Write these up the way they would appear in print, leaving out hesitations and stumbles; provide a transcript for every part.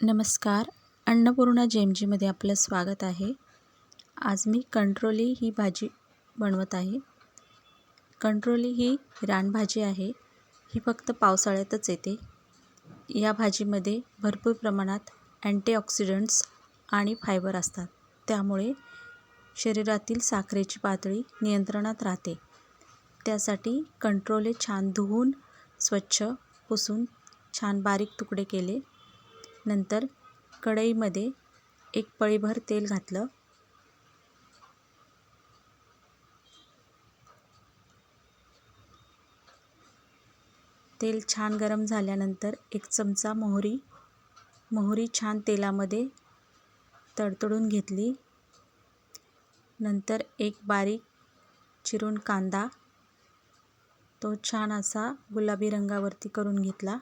नमस्कार. अन्नपूर्णा जेमजीमध्ये आपलं स्वागत आहे. आज मी कंट्रोली ही भाजी बनवत आहे. कंट्रोली ही रानभाजी आहे. ही फक्त पावसाळ्यातच येते. या भाजीमध्ये भरपूर प्रमाणात अँटीऑक्सिडंट्स आणि फायबर असतात. त्यामुळे शरीरातील साखरेची पातळी नियंत्रणात राहते. त्यासाठी कंट्रोले छान धुवून स्वच्छ पुसून छान बारीक तुकडे केले. नंतर कढईमध्ये एक पळीभर तेल घातलं. तेल छान गरम झाल्यानंतर एक चमचा मोहरी छान तेलामध्ये तडतडून घेतली. नंतर एक बारीक चिरून कांदा, तो छान असा गुलाबी रंगावरती करून घेतला.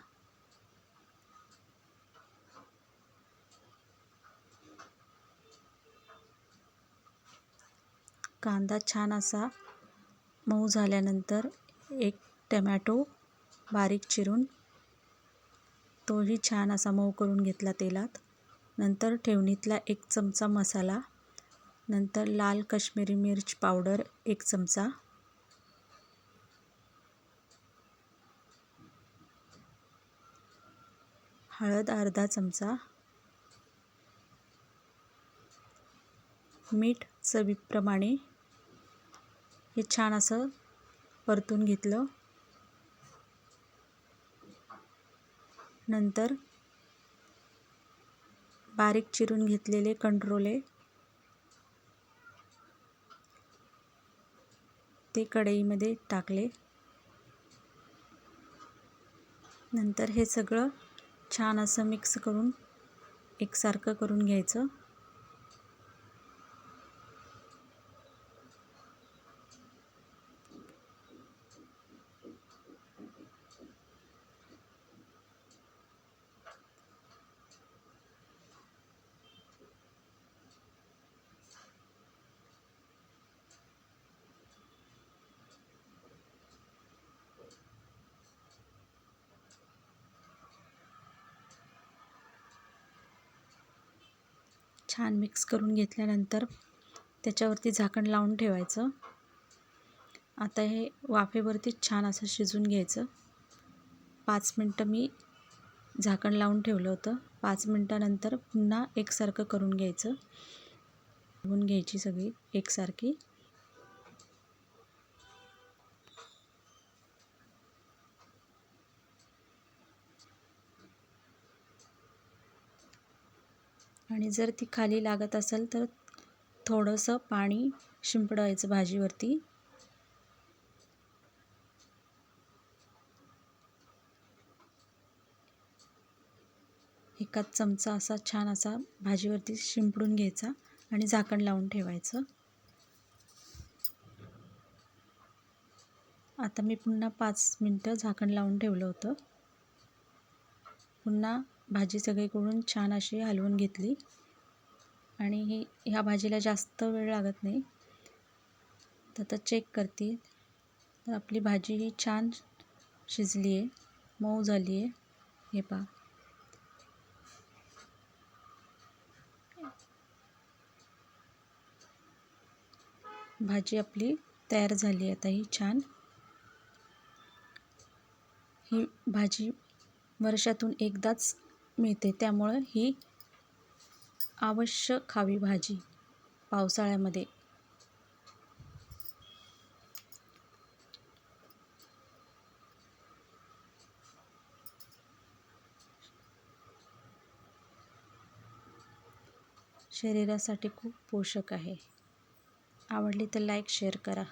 कांदा छान असा मऊ झाल्यानंतर एक टमॅटो बारीक चिरून तोही छान असा मऊ करून घेतला तेलात. नंतर ठेवणीतला एक चमचा मसाला, नंतर लाल काश्मीरी मिर्च पावडर 1 चमचा, हळद अर्धा चमचा, मीठ चवीप्रमाणे. हे छान असं परतून घेतलं. नंतर बारीक चिरून घेतलेले कंट्रोले ते कढईमध्ये टाकले. नंतर हे सगळं छान असं मिक्स करून एकसारखं करून घ्यायचं. छान मिक्स करून घेतल्यानंतर त्याच्यावरती झाकण लावून ठेवायचं. आता हे वाफेवरती छान असं शिजून घ्यायचं. 5 मिनटं मी झाकण लावून ठेवलं होतं. 5 मिनटानंतर पुन्हा एकसारखं करून घ्यायचं. धुवून घ्यायची सगळी एकसारखी. आणि जर ती खाली लागत असेल तर थोडंसं पाणी शिंपडायचं भाजीवरती. एकाच चमचा असा छान असा भाजीवरती शिंपडून घ्यायचा आणि झाकण लावून ठेवायचं. आता मी पुन्हा 5 मिनटं झाकण लावून ठेवलं होतं. पुन्हा भाजी सगळीकडून छान अशी हलवून घेतली आणि ह्या भाजीला जास्त वेळ लागत नाही. तर आता चेक करते तर आपली भाजी ही छान शिजली आहे, मऊ झाली आहे. हे पहा. भाजी आपली तयार झाली. आता ही छान. ही भाजी वर्षातून एकदाच मिळते, त्यामुळं ही अवश्य खावी भाजी पावसाळ्यामध्ये. शरीरासाठी खूप पोषक आहे. आवडली तर लाईक शेअर करा.